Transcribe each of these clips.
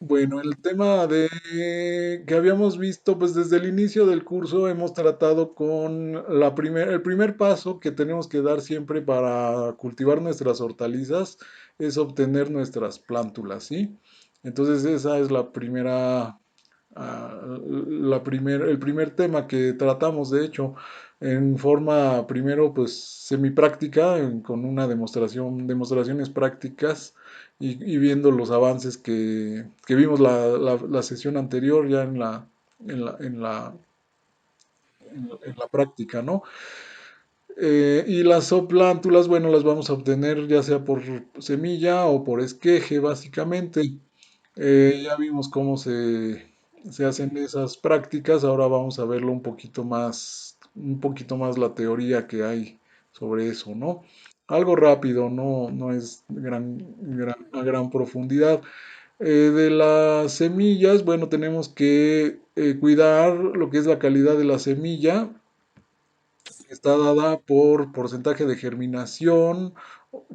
Bueno, el tema de que habíamos visto, pues desde el inicio del curso hemos tratado con el primer paso que tenemos que dar siempre para cultivar nuestras hortalizas es obtener nuestras plántulas, ¿sí? Entonces esa es el primer tema que tratamos, de hecho, en forma primero pues semipráctica, con una demostraciones prácticas y viendo los avances que vimos la sesión anterior ya en la, en la, en la práctica, ¿no? Y las zooplántulas, bueno, las vamos a obtener ya sea por semilla o por esqueje, básicamente. Ya vimos cómo se hacen esas prácticas, ahora vamos a verlo un poquito más la teoría que hay sobre eso, ¿no? Algo rápido, no es a gran profundidad. De las semillas, bueno, tenemos que cuidar lo que es la calidad de la semilla. Está dada por porcentaje de germinación,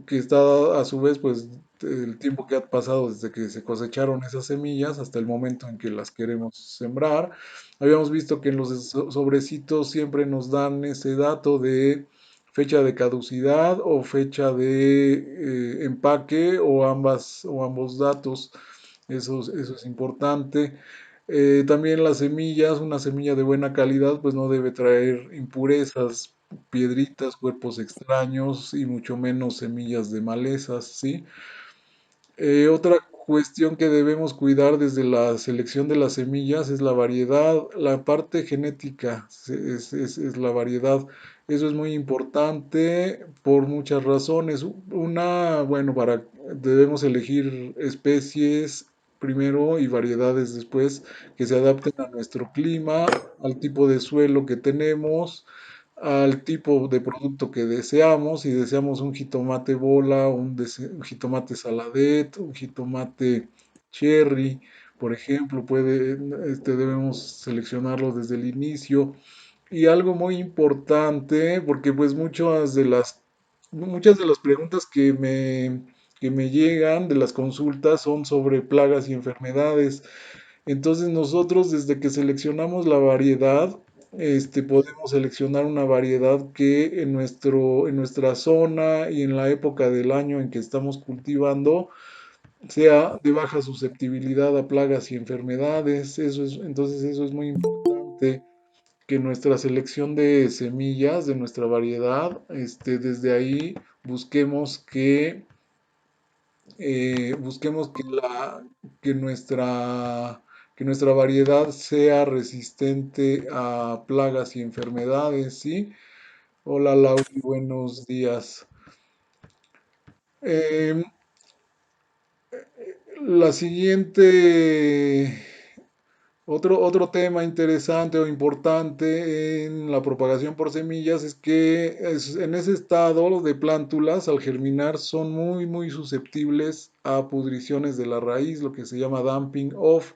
que está dada a su vez, pues, el tiempo que ha pasado desde que se cosecharon esas semillas hasta el momento en que las queremos sembrar. Habíamos visto que en los sobrecitos siempre nos dan ese dato de fecha de caducidad o fecha de empaque o ambos datos. Eso es importante. También las semillas, una semilla de buena calidad, pues no debe traer impurezas, piedritas, cuerpos extraños y mucho menos semillas de malezas, ¿sí? Otra cuestión que debemos cuidar desde la selección de las semillas es la variedad, la parte genética es la variedad. Eso es muy importante por muchas razones. Una, bueno, debemos elegir especies primero y variedades después que se adapten a nuestro clima, al tipo de suelo que tenemos, al tipo de producto que deseamos. Si deseamos un jitomate bola, un jitomate saladet, un jitomate cherry, por ejemplo, debemos seleccionarlo desde el inicio. Y algo muy importante, porque pues muchas de las preguntas que me llegan de las consultas son sobre plagas y enfermedades. Entonces nosotros desde que seleccionamos la variedad, podemos seleccionar una variedad que en nuestra zona y en la época del año en que estamos cultivando sea de baja susceptibilidad a plagas y enfermedades. Entonces eso es muy importante que nuestra selección de semillas, de nuestra variedad, desde ahí busquemos busquemos que nuestra variedad sea resistente a plagas y enfermedades, ¿sí? Hola Lauri, buenos días. Em, la siguiente, otro tema interesante o importante en la propagación por semillas es que en ese estado de plántulas, al germinar, son muy susceptibles a pudriciones de la raíz, lo que se llama damping off.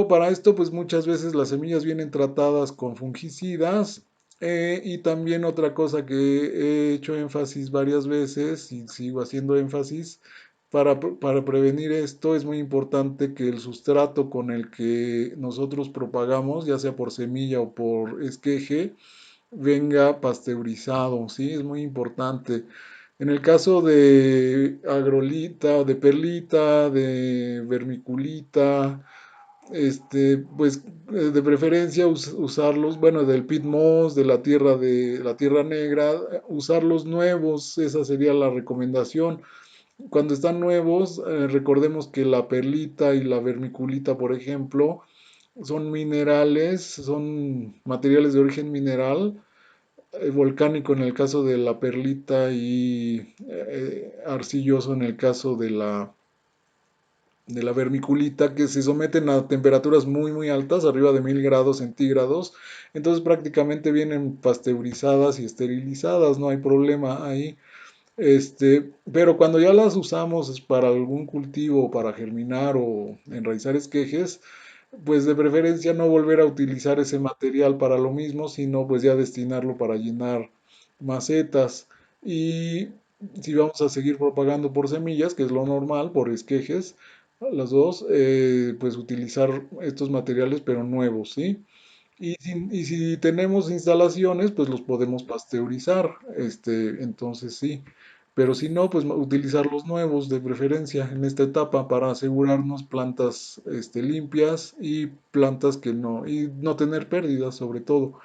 Para esto, pues muchas veces las semillas vienen tratadas con fungicidas. Y también otra cosa que he hecho énfasis varias veces y sigo haciendo énfasis, para prevenir esto es muy importante que el sustrato con el que nosotros propagamos, ya sea por semilla o por esqueje, venga pasteurizado, ¿sí? Es muy importante. En el caso de agrolita, de perlita, de vermiculita, pues de preferencia usarlos, bueno, del pit moss, de la tierra negra, usar los nuevos, esa sería la recomendación. Cuando están nuevos, recordemos que la perlita y la vermiculita, por ejemplo, son minerales, son materiales de origen mineral, volcánico en el caso de la perlita y arcilloso en el caso de la vermiculita, que se someten a temperaturas muy altas, arriba de 1000 grados centígrados. Entonces prácticamente vienen pasteurizadas y esterilizadas, no hay problema ahí. Pero cuando ya las usamos para algún cultivo, para germinar o enraizar esquejes, pues de preferencia no volver a utilizar ese material para lo mismo, sino pues ya destinarlo para llenar macetas. Y si vamos a seguir propagando por semillas, que es lo normal, por esquejes, las dos, pues utilizar estos materiales pero nuevos, ¿sí? Y si tenemos instalaciones, pues los podemos pasteurizar, entonces sí. Pero si no, pues utilizar los nuevos de preferencia en esta etapa para asegurarnos plantas, limpias y plantas que no, y no tener pérdidas sobre todo.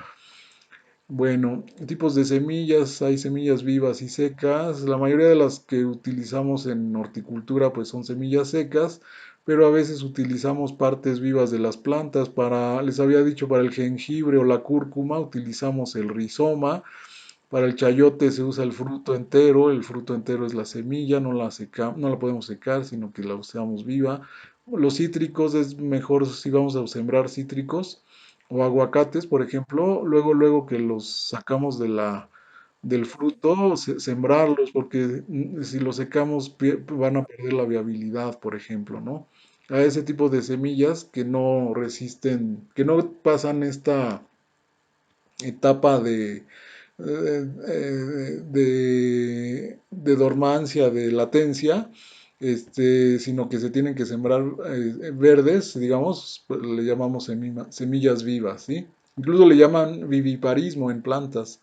Bueno, tipos de semillas, hay semillas vivas y secas. La mayoría de las que utilizamos en horticultura pues son semillas secas, pero a veces utilizamos partes vivas de las plantas. Les había dicho, para el jengibre o la cúrcuma utilizamos el rizoma. Para el chayote se usa el fruto entero es la semilla, no la podemos secar, sino que la usamos viva. Los cítricos es mejor si vamos a sembrar cítricos o aguacates, por ejemplo, luego que los sacamos del fruto, sembrarlos, porque si los secamos van a perder la viabilidad, por ejemplo, ¿no? A ese tipo de semillas que no resisten, que no pasan esta etapa de dormancia, de latencia, sino que se tienen que sembrar verdes, digamos, pues, le llamamos semillas vivas, ¿sí? Incluso le llaman viviparismo en plantas,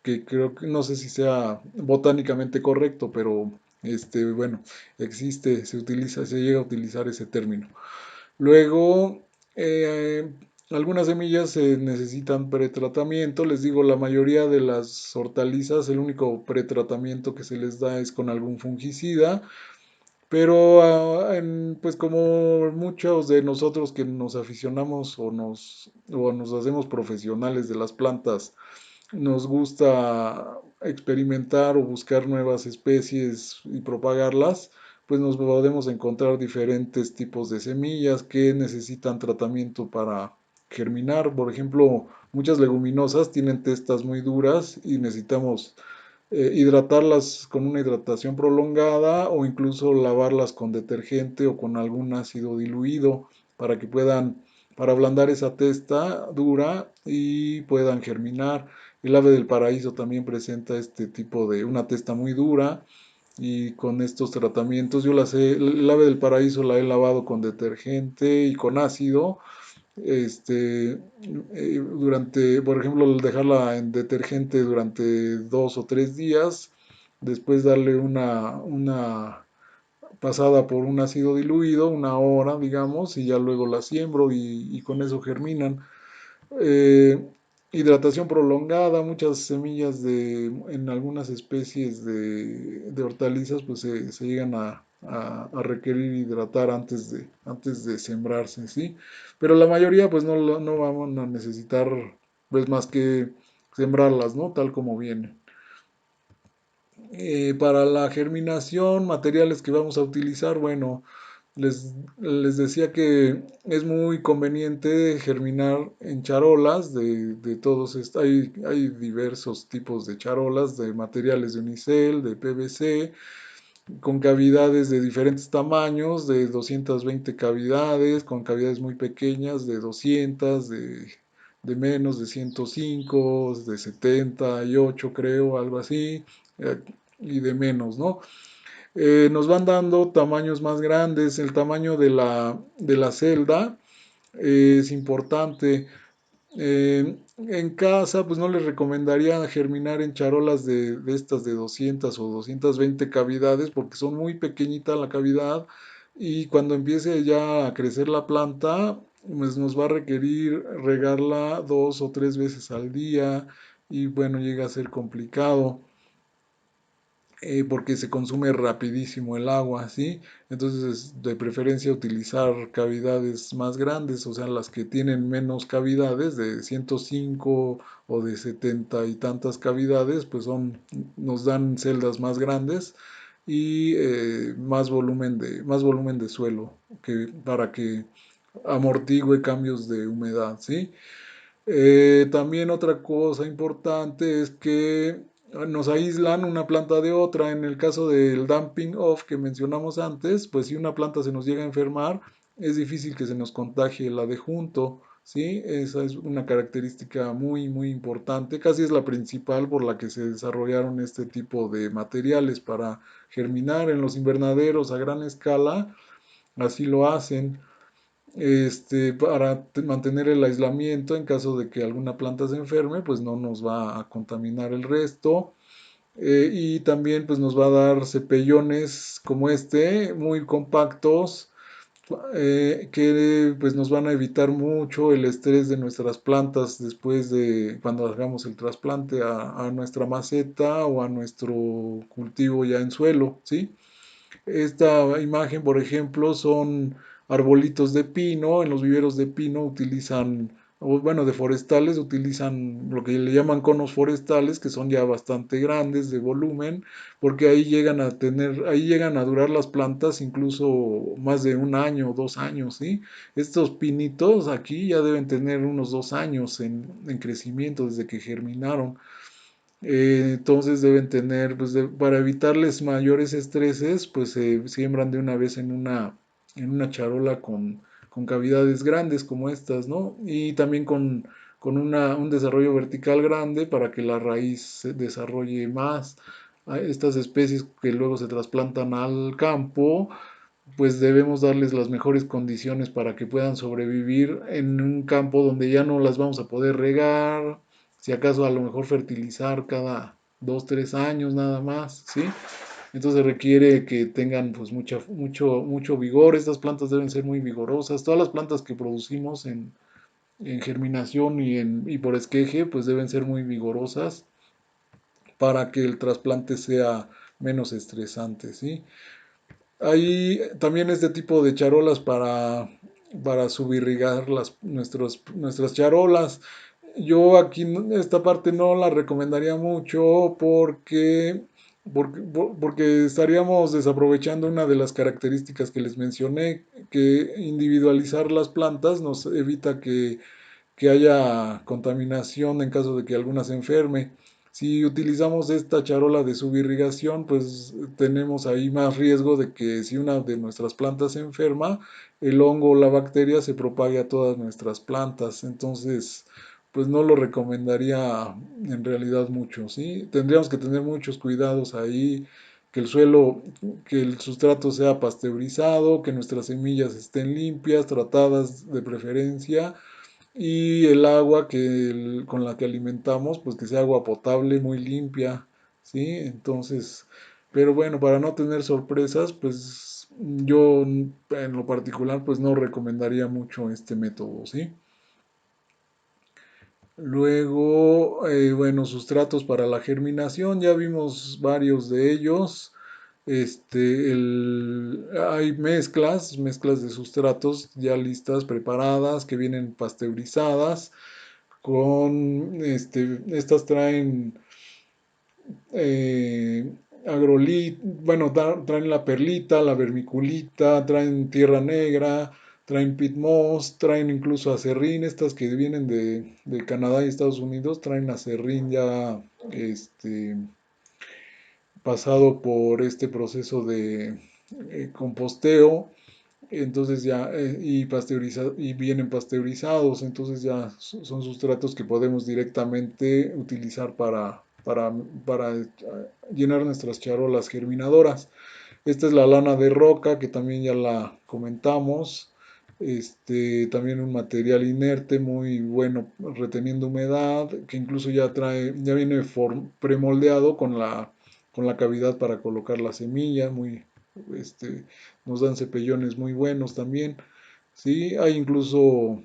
que creo que no sé si sea botánicamente correcto, pero bueno, existe, se llega a utilizar ese término. Luego, eh, algunas semillas necesitan pretratamiento. Les digo, la mayoría de las hortalizas, el único pretratamiento que se les da es con algún fungicida. Pero pues como muchos de nosotros que nos aficionamos o nos hacemos profesionales de las plantas, nos gusta experimentar o buscar nuevas especies y propagarlas, pues nos podemos encontrar diferentes tipos de semillas que necesitan tratamiento para germinar. Por ejemplo, muchas leguminosas tienen testas muy duras y necesitamos hidratarlas con una hidratación prolongada o incluso lavarlas con detergente o con algún ácido diluido para que para ablandar esa testa dura y puedan germinar. El ave del paraíso también presenta este tipo de una testa muy dura y con estos tratamientos el ave del paraíso la he lavado con detergente y con ácido, por ejemplo, dejarla en detergente durante 2 o 3 días, después darle una pasada por un ácido diluido, una hora, digamos, y ya luego la siembro y con eso germinan. Eh, Hidratación prolongada, muchas semillas en algunas especies de hortalizas pues se llegan a requerir hidratar antes de sembrarse, ¿sí? Pero la mayoría pues no vamos a necesitar pues más que sembrarlas, ¿no? Tal como vienen. Para la germinación, materiales que vamos a utilizar, bueno, les decía que es muy conveniente germinar en charolas de todos estos. Hay diversos tipos de charolas, de materiales de unicel, de PVC, con cavidades de diferentes tamaños, de 220 cavidades, con cavidades muy pequeñas, de 200, de menos, de 105, de 78 creo, algo así, eh, y de menos, ¿no? Nos van dando tamaños más grandes, el tamaño de la celda es importante. En casa, pues no les recomendaría germinar en charolas de estas de 200 o 220 cavidades porque son muy pequeñita la cavidad y cuando empiece ya a crecer la planta, pues nos va a requerir regarla 2 o 3 veces al día y bueno, llega a ser complicado porque se consume rapidísimo el agua, ¿sí? Entonces, de preferencia utilizar cavidades más grandes, o sea, las que tienen menos cavidades, de 105 o de 70 y tantas cavidades, pues nos dan celdas más grandes y más volumen de suelo, para que amortigue cambios de humedad, ¿sí? También otra cosa importante es que nos aíslan una planta de otra. En el caso del dumping off que mencionamos antes, pues si una planta se nos llega a enfermar, es difícil que se nos contagie la de junto, ¿sí? Esa es una característica muy importante, casi es la principal por la que se desarrollaron este tipo de materiales para germinar en los invernaderos a gran escala. así lo hacen, para mantener el aislamiento en caso de que alguna planta se enferme, pues no nos va a contaminar el resto. Y también pues nos va a dar cepellones como este, muy compactos, que pues nos van a evitar mucho el estrés de nuestras plantas después de cuando hagamos el trasplante a nuestra maceta o a nuestro cultivo ya en suelo, ¿sí? Esta imagen, por ejemplo, son arbolitos de pino. En los viveros de pino utilizan, o bueno, de forestales, utilizan lo que le llaman conos forestales, que son ya bastante grandes de volumen, porque ahí llegan a durar las plantas incluso más de un año o 2 años, ¿sí? Estos pinitos aquí ya deben tener unos 2 años en crecimiento desde que germinaron. Entonces deben tener, pues para evitarles mayores estreses, pues se siembran de una vez en una charola con cavidades grandes como estas, ¿no? Y también con un desarrollo vertical grande para que la raíz se desarrolle más. Estas especies que luego se trasplantan al campo, pues debemos darles las mejores condiciones para que puedan sobrevivir en un campo donde ya no las vamos a poder regar, si acaso a lo mejor fertilizar cada 2, 3 años nada más, ¿sí? Entonces requiere que tengan pues mucho vigor. Estas plantas deben ser muy vigorosas. Todas las plantas que producimos en germinación y por esqueje pues deben ser muy vigorosas para que el trasplante sea menos estresante, ¿sí? Hay también este tipo de charolas para subirrigar nuestras charolas. Yo aquí esta parte no la recomendaría mucho porque estaríamos desaprovechando una de las características que les mencioné, que individualizar las plantas nos evita que haya contaminación en caso de que alguna se enferme. Si utilizamos esta charola de subirrigación, pues tenemos ahí más riesgo de que si una de nuestras plantas se enferma, el hongo o la bacteria se propague a todas nuestras plantas. Entonces, pues no lo recomendaría en realidad mucho, ¿sí? Tendríamos que tener muchos cuidados ahí, que el sustrato sea pasteurizado, que nuestras semillas estén limpias, tratadas de preferencia, y el agua con la que alimentamos, pues que sea agua potable, muy limpia, ¿sí? Entonces, pero bueno, para no tener sorpresas, pues yo en lo particular, pues no recomendaría mucho este método, ¿sí? Luego, bueno, sustratos para la germinación, ya vimos varios de ellos. Hay mezclas de sustratos ya listas, preparadas, que vienen pasteurizadas estas traen bueno, traen la perlita, la vermiculita, traen tierra negra, traen pit moss, traen incluso acerrín, estas que vienen de Canadá y Estados Unidos, traen acerrín ya este, pasado por este proceso de composteo. Entonces ya, y vienen pasteurizados, entonces ya son sustratos que podemos directamente utilizar para llenar nuestras charolas germinadoras. Esta es la lana de roca, que también ya la comentamos. También un material inerte muy bueno reteniendo humedad, que incluso ya viene premoldeado con la cavidad para colocar la semilla, este, nos dan cepellones muy buenos también, ¿sí? Hay incluso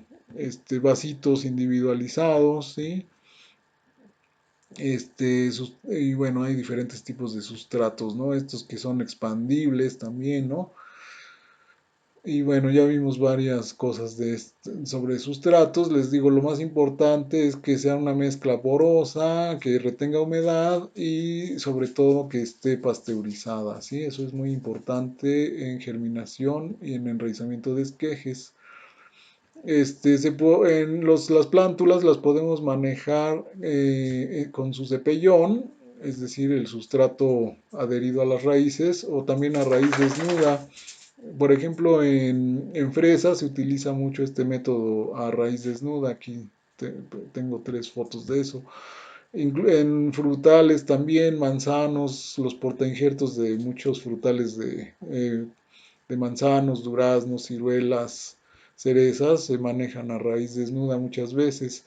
vasitos individualizados, ¿sí? Y bueno, hay diferentes tipos de sustratos, ¿no? Estos que son expandibles también, ¿no? Y bueno, ya vimos varias cosas sobre sustratos. Les digo, lo más importante es que sea una mezcla porosa, que retenga humedad y sobre todo que esté pasteurizada, ¿sí? Eso es muy importante en germinación y en enraizamiento de esquejes. Las plántulas las podemos manejar con su cepellón, es decir, el sustrato adherido a las raíces o también a raíz desnuda. Por ejemplo, en fresas se utiliza mucho este método a raíz desnuda. Aquí tengo 3 fotos de eso. En frutales también, manzanos, los portainjertos de muchos frutales de manzanos, duraznos, ciruelas, cerezas, se manejan a raíz desnuda muchas veces.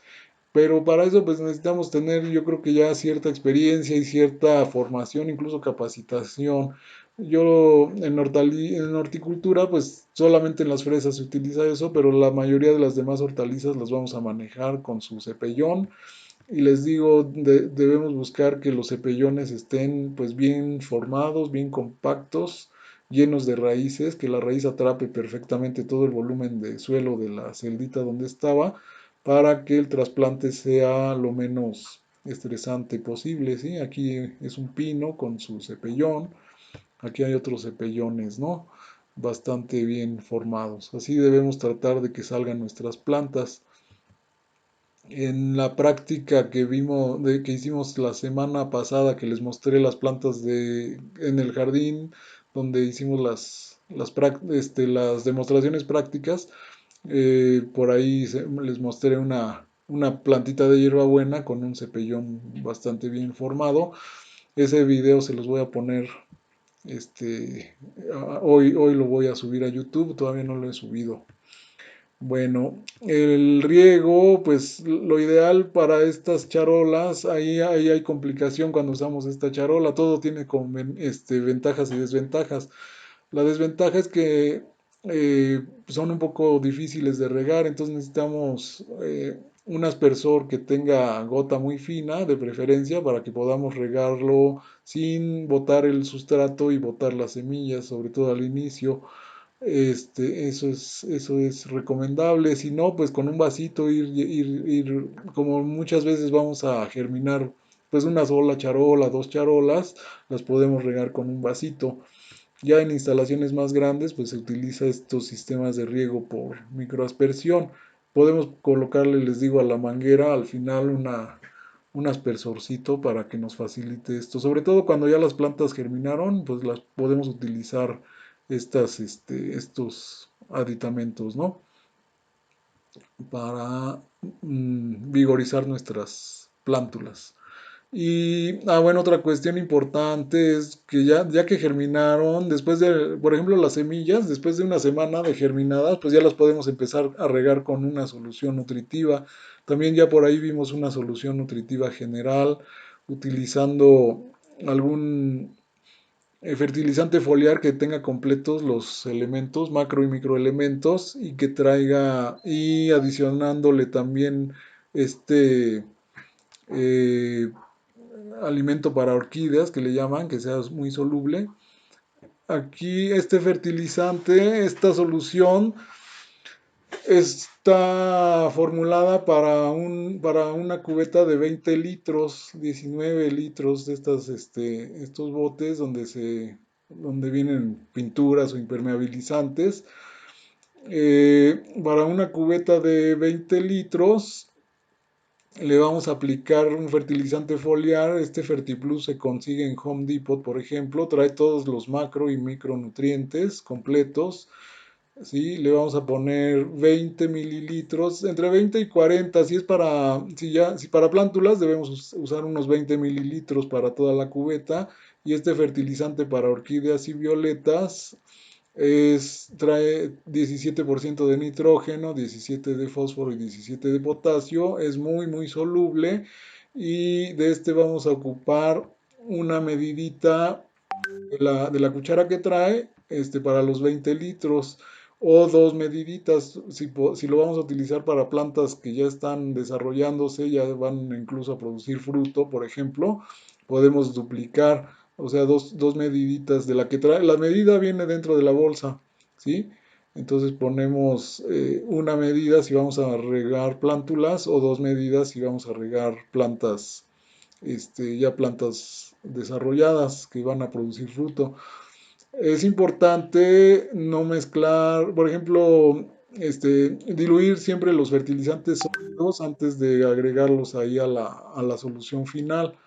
Pero para eso pues necesitamos tener yo creo que ya cierta experiencia y cierta formación, incluso capacitación. Yo en horticultura pues solamente en las fresas se utiliza eso, pero la mayoría de las demás hortalizas las vamos a manejar con su cepellón y les digo, debemos buscar que los cepellones estén pues bien formados, bien compactos, llenos de raíces, que la raíz atrape perfectamente todo el volumen de suelo de la celdita donde estaba, para que el trasplante sea lo menos estresante posible, ¿sí? Aquí es un pino con su cepellón, aquí hay otros cepellones, ¿no? Bastante bien formados. Así debemos tratar de que salgan nuestras plantas. En la práctica que vimos, que hicimos la semana pasada, que les mostré las plantas en el jardín, donde hicimos las demostraciones prácticas, por ahí les mostré una plantita de hierbabuena con un cepellón bastante bien formado. Ese video se los voy a poner, hoy lo voy a subir a YouTube, todavía no lo he subido. Bueno, el riego, pues lo ideal para estas charolas, ahí hay complicación cuando usamos esta charola, todo tiene ventajas y desventajas. La desventaja es que son un poco difíciles de regar, entonces necesitamos un aspersor que tenga gota muy fina, de preferencia, para que podamos regarlo sin botar el sustrato y botar las semillas, sobre todo al inicio. Eso es recomendable. Si no, pues con un vasito como muchas veces vamos a germinar, pues una sola charola, dos charolas, las podemos regar con un vasito. Ya en instalaciones más grandes, pues se utiliza estos sistemas de riego por microaspersión. Podemos colocarle, les digo, a la manguera al final un aspersorcito para que nos facilite esto. Sobre todo cuando ya las plantas germinaron, pues las podemos utilizar estos aditamentos, ¿no? Para vigorizar nuestras plántulas. Bueno, otra cuestión importante es que ya que germinaron, después de, por ejemplo, las semillas, después de una semana de germinadas, pues ya las podemos empezar a regar con una solución nutritiva. También ya por ahí vimos una solución nutritiva general utilizando algún fertilizante foliar que tenga completos los elementos, macro y microelementos, y que traiga, y adicionándole también este eh, alimento para orquídeas que le llaman, que sea muy soluble. Aquí este fertilizante, esta solución está formulada para una cubeta de 20 litros, 19 litros de estos botes donde vienen pinturas o impermeabilizantes. Para una cubeta de 20 litros le vamos a aplicar un fertilizante foliar. Este Fertiplus se consigue en Home Depot, por ejemplo. Trae todos los macro y micronutrientes completos. ¿Sí? Le vamos a poner 20 mililitros, entre 20 y 40. Si para plántulas debemos usar unos 20 mililitros para toda la cubeta. Y este fertilizante para orquídeas y violetas trae 17% de nitrógeno, 17 de fósforo y 17 de potasio. Es muy, muy soluble. Y de este vamos a ocupar una medidita de la cuchara que trae para los 20 litros. O dos mediditas, si lo vamos a utilizar para plantas que ya están desarrollándose, ya van incluso a producir fruto, por ejemplo, podemos duplicar, o sea, dos mediditas de la que trae. La medida viene dentro de la bolsa, ¿sí? Entonces ponemos una medida si vamos a regar plántulas o dos medidas si vamos a regar plantas, ya plantas desarrolladas que van a producir fruto. Es importante no mezclar, por ejemplo, diluir siempre los fertilizantes sólidos antes de agregarlos ahí a la solución final.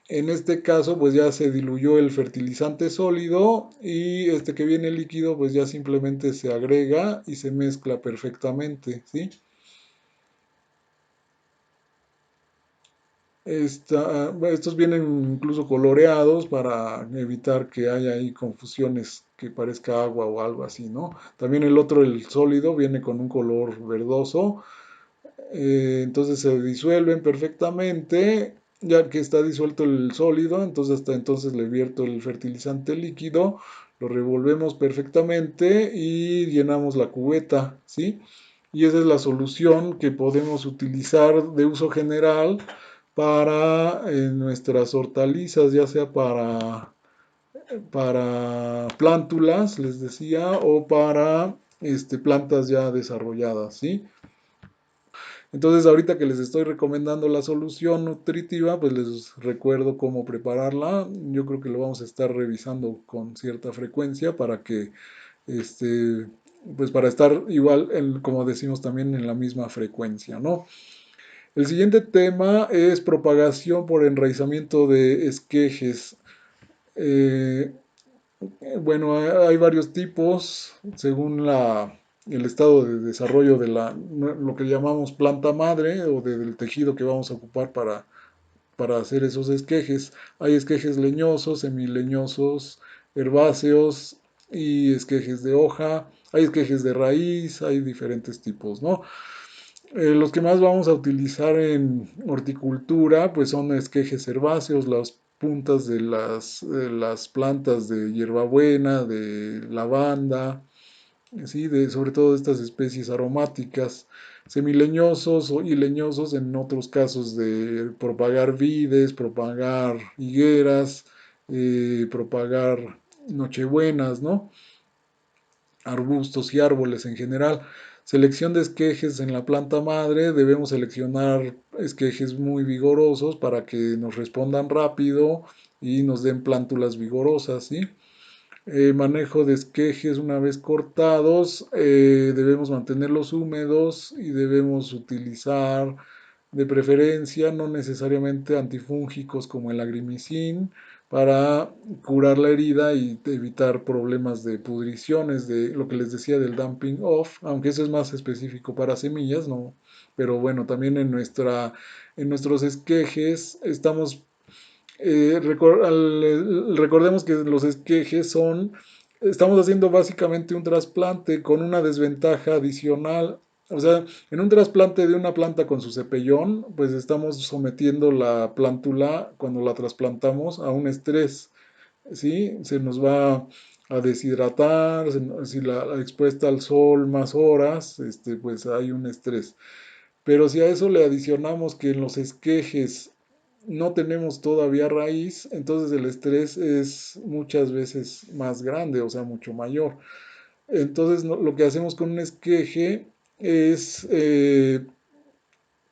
En este caso, pues ya se diluyó el fertilizante sólido y este que viene líquido, pues ya simplemente se agrega y se mezcla perfectamente, ¿sí? Estos vienen incluso coloreados para evitar que haya ahí confusiones que parezca agua o algo así, ¿no? También el otro, el sólido, viene con un color verdoso, entonces se disuelven perfectamente, ya que está disuelto el sólido, entonces hasta entonces le vierto el fertilizante líquido, lo revolvemos perfectamente y llenamos la cubeta, ¿sí? Y esa es la solución que podemos utilizar de uso general para nuestras hortalizas, ya sea para plántulas, les decía, o para plantas ya desarrolladas, ¿sí? Entonces, ahorita que les estoy recomendando la solución nutritiva, pues les recuerdo cómo prepararla. Yo creo que lo vamos a estar revisando con cierta frecuencia para que, este, pues para estar igual, como decimos también, en la misma frecuencia, ¿no? El siguiente tema es propagación por enraizamiento de esquejes. Eh, bueno, hay varios tipos según el estado de desarrollo de lo que llamamos planta madre o del tejido que vamos a ocupar para hacer esos esquejes. Hay esquejes leñosos, semileñosos, herbáceos y esquejes de hoja. Hay esquejes de raíz, hay diferentes tipos, ¿no? Los que más vamos a utilizar en horticultura, pues son esquejes herbáceos, las puntas de las plantas de hierbabuena, de lavanda, ¿sí? Sobre todo de estas especies aromáticas, semileñosos y leñosos en otros casos de propagar vides, propagar higueras, propagar nochebuenas, ¿no? Arbustos y árboles en general. Selección de esquejes en la planta madre, debemos seleccionar esquejes muy vigorosos para que nos respondan rápido y nos den plántulas vigorosas, ¿sí? Manejo de esquejes una vez cortados, debemos mantenerlos húmedos y debemos utilizar de preferencia no necesariamente antifúngicos como el agrimicin para curar la herida y evitar problemas de pudriciones, de lo que les decía del dumping off, aunque eso es más específico para semillas, ¿no? Pero bueno, también en nuestros esquejes estamos recordemos que los esquejes estamos haciendo básicamente un trasplante con una desventaja adicional. O sea, en un trasplante de una planta con su cepellón, pues estamos sometiendo la plántula cuando la trasplantamos a un estrés, ¿sí? Se nos va a deshidratar, si la expuesta al sol más horas, pues hay un estrés. Pero si a eso le adicionamos que en los esquejes no tenemos todavía raíz, entonces el estrés es muchas veces más grande, o sea, mucho mayor. Entonces lo que hacemos con un esqueje es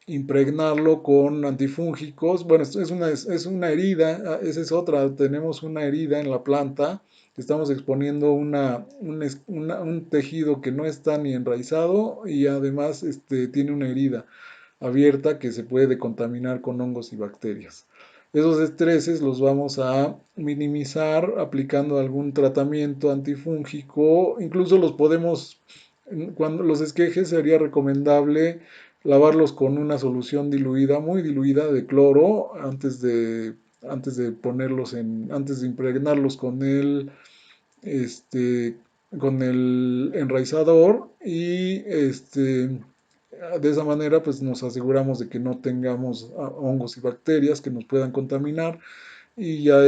impregnarlo con antifúngicos. Bueno, esto es una herida, esa es otra, tenemos una herida en la planta, estamos exponiendo un tejido que no está ni enraizado y además tiene una herida abierta que se puede contaminar con hongos y bacterias. Esos estreses los vamos a minimizar aplicando algún tratamiento antifúngico, incluso cuando los esquejes sería recomendable lavarlos con una solución diluida, muy diluida de cloro antes de impregnarlos este, con el enraizador y de esa manera pues nos aseguramos de que no tengamos hongos y bacterias que nos puedan contaminar y ya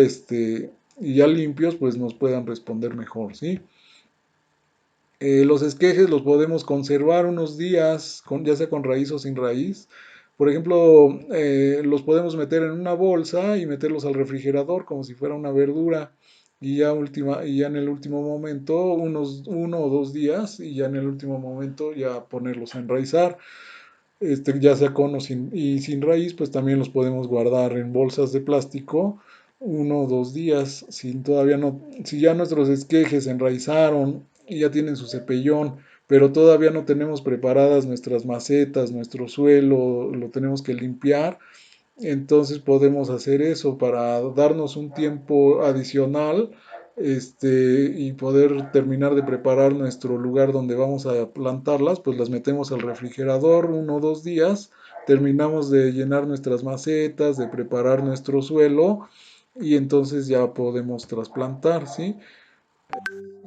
limpios pues nos puedan responder mejor, ¿sí? Los esquejes los podemos conservar unos días, ya sea con raíz o sin raíz. Por ejemplo, los podemos meter en una bolsa y meterlos al refrigerador como si fuera una verdura. Y ya en el último momento, uno o 2 días, y ya en el último momento ya ponerlos a enraizar. Ya sea con y sin raíz, pues también los podemos guardar en bolsas de plástico 1 o 2 días. Si ya nuestros esquejes se enraizaron y ya tienen su cepellón, pero todavía no tenemos preparadas nuestras macetas, nuestro suelo, lo tenemos que limpiar, entonces podemos hacer eso para darnos un tiempo adicional, y poder terminar de preparar nuestro lugar donde vamos a plantarlas, pues las metemos al refrigerador 1 o 2 días, terminamos de llenar nuestras macetas, de preparar nuestro suelo y entonces ya podemos trasplantar, ¿sí?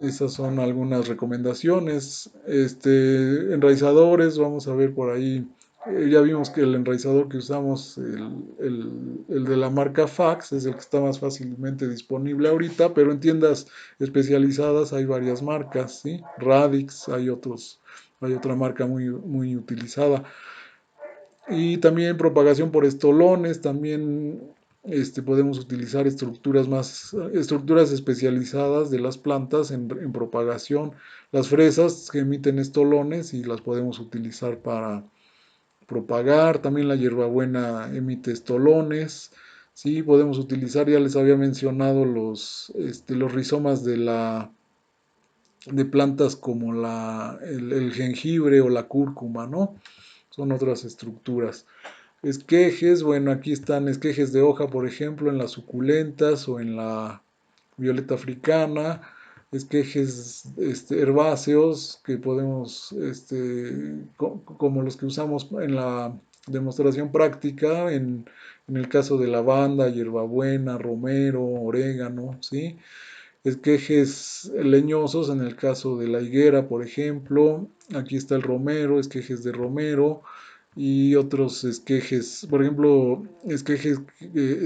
Esas son algunas recomendaciones. Enraizadores, vamos a ver por ahí. Ya vimos que el enraizador que usamos, el de la marca Fax, es el que está más fácilmente disponible ahorita, pero en tiendas especializadas hay varias marcas, ¿sí? Radix, hay otra marca muy utilizada. Y también propagación por estolones, también podemos utilizar estructuras especializadas de las plantas en propagación. Las fresas que emiten estolones y las podemos utilizar para propagar. También la hierbabuena emite estolones. Sí, podemos utilizar, ya les había mencionado los rizomas de plantas como el jengibre o la cúrcuma, ¿no? Son otras estructuras. Esquejes, bueno, aquí están esquejes de hoja, por ejemplo, en las suculentas o en la violeta africana, esquejes herbáceos que podemos, como los que usamos en la demostración práctica, en el caso de lavanda, hierbabuena, romero, orégano, ¿sí? Esquejes leñosos en el caso de la higuera, por ejemplo. Aquí está el romero, esquejes de romero y otros esquejes, por ejemplo, esquejes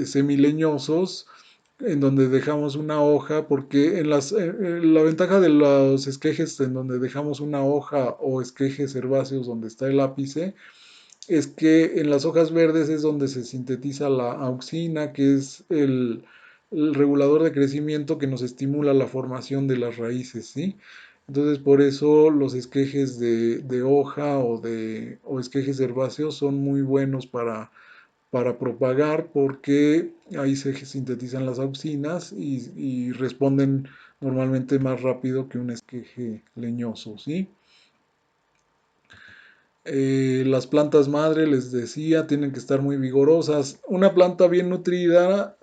semileñosos en donde dejamos una hoja, porque la ventaja de los esquejes en donde dejamos una hoja o esquejes herbáceos donde está el ápice es que en las hojas verdes es donde se sintetiza la auxina, que es el regulador de crecimiento que nos estimula la formación de las raíces, ¿sí? Entonces, por eso los esquejes de hoja o esquejes herbáceos son muy buenos para propagar porque ahí se sintetizan las auxinas y responden normalmente más rápido que un esqueje leñoso, ¿sí? Las plantas madre, les decía, tienen que estar muy vigorosas. Una planta bien nutrida,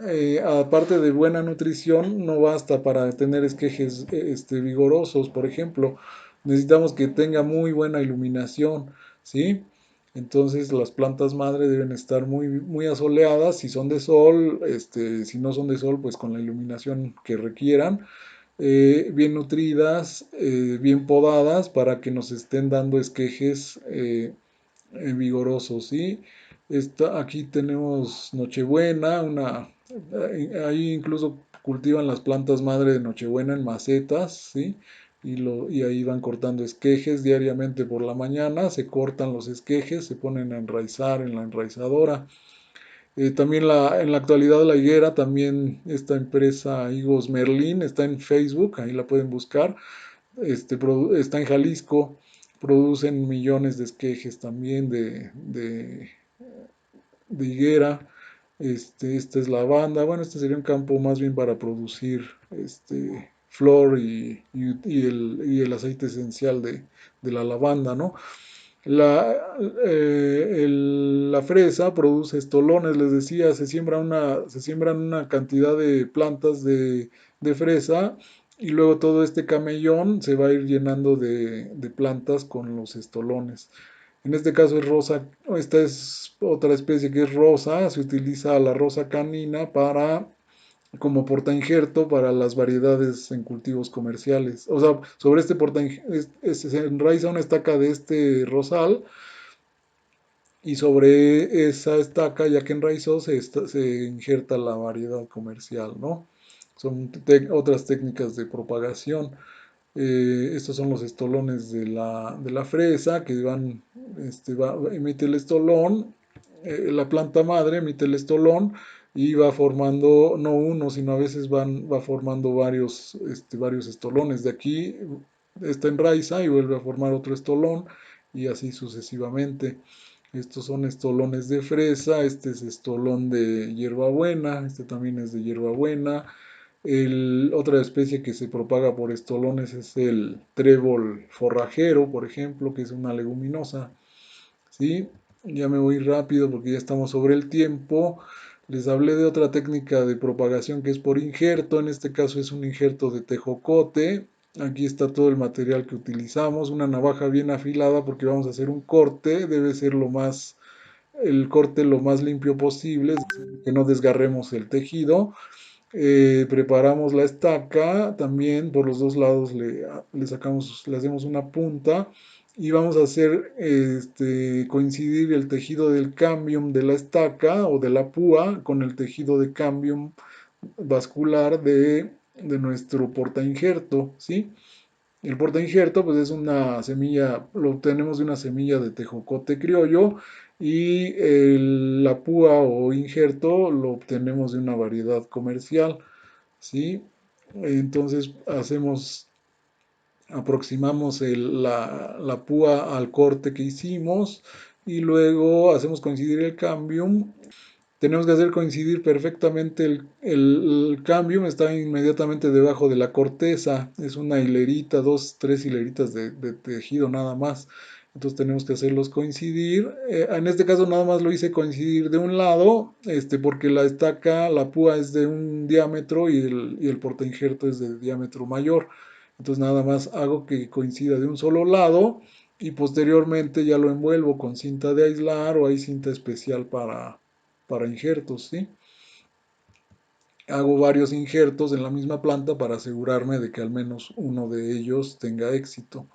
aparte de buena nutrición, no basta para tener esquejes vigorosos, por ejemplo. Necesitamos que tenga muy buena iluminación, ¿sí? Entonces las plantas madre deben estar muy asoleadas. Si son de sol, si no son de sol, pues con la iluminación que requieran, bien nutridas, bien podadas para que nos estén dando esquejes vigorosos, ¿sí? Aquí tenemos Nochebuena, ahí incluso cultivan las plantas madre de Nochebuena en macetas, ¿sí? Y ahí van cortando esquejes diariamente por la mañana, se cortan los esquejes, se ponen a enraizar en la enraizadora. También en la actualidad la higuera, también esta empresa Higos Merlin está en Facebook, ahí la pueden buscar. Está en Jalisco, producen millones de esquejes también de higuera. Esta es lavanda. Bueno, este sería un campo más bien para producir flor y el aceite esencial de la lavanda, ¿no? La, la fresa produce estolones, les decía, se siembran una cantidad de plantas de fresa y luego todo este camellón se va a ir llenando de plantas con los estolones. En este caso es rosa, esta es otra especie que es rosa, se utiliza la rosa canina como portainjerto para las variedades en cultivos comerciales. O sea, sobre este se enraiza una estaca de este rosal y sobre esa estaca, ya que enraizó, se injerta la variedad comercial, ¿no? Son otras técnicas de propagación. Estos son los estolones de la fresa que emite el estolón, la planta madre emite el estolón y va formando no uno, sino a veces va formando varios estolones. De aquí esta enraiza y vuelve a formar otro estolón y así sucesivamente. Estos son estolones de fresa, este es estolón de hierbabuena, este también es de hierbabuena. Otra especie que se propaga por estolones es el trébol forrajero, por ejemplo, que es una leguminosa. ¿Sí? Ya me voy rápido porque ya estamos sobre el tiempo. Les hablé de otra técnica de propagación que es por injerto. En este caso es un injerto de tejocote. Aquí está todo el material que utilizamos. Una navaja bien afilada porque vamos a hacer un corte. Debe ser el corte lo más limpio posible, es decir, que no desgarremos el tejido. Preparamos la estaca, también por los dos lados le sacamos, le hacemos una punta y vamos a hacer coincidir el tejido del cambium de la estaca o de la púa con el tejido de cambium vascular de nuestro porta injerto, ¿sí? El porta injerto pues es una semilla, lo obtenemos de una semilla de tejocote criollo y la púa o injerto lo obtenemos de una variedad comercial. ¿Sí? Entonces aproximamos la púa al corte que hicimos y luego hacemos coincidir el cambium. Tenemos que hacer coincidir perfectamente el cambium, está inmediatamente debajo de la corteza, es una hilerita, dos, tres hileritas de tejido nada más. Entonces tenemos que hacerlos coincidir. En este caso nada más lo hice coincidir de un lado, porque la estaca, la púa es de un diámetro y el portainjerto es de diámetro mayor. Entonces nada más hago que coincida de un solo lado y posteriormente ya lo envuelvo con cinta de aislar o hay cinta especial para injertos, ¿sí? Hago varios injertos en la misma planta para asegurarme de que al menos uno de ellos tenga éxito.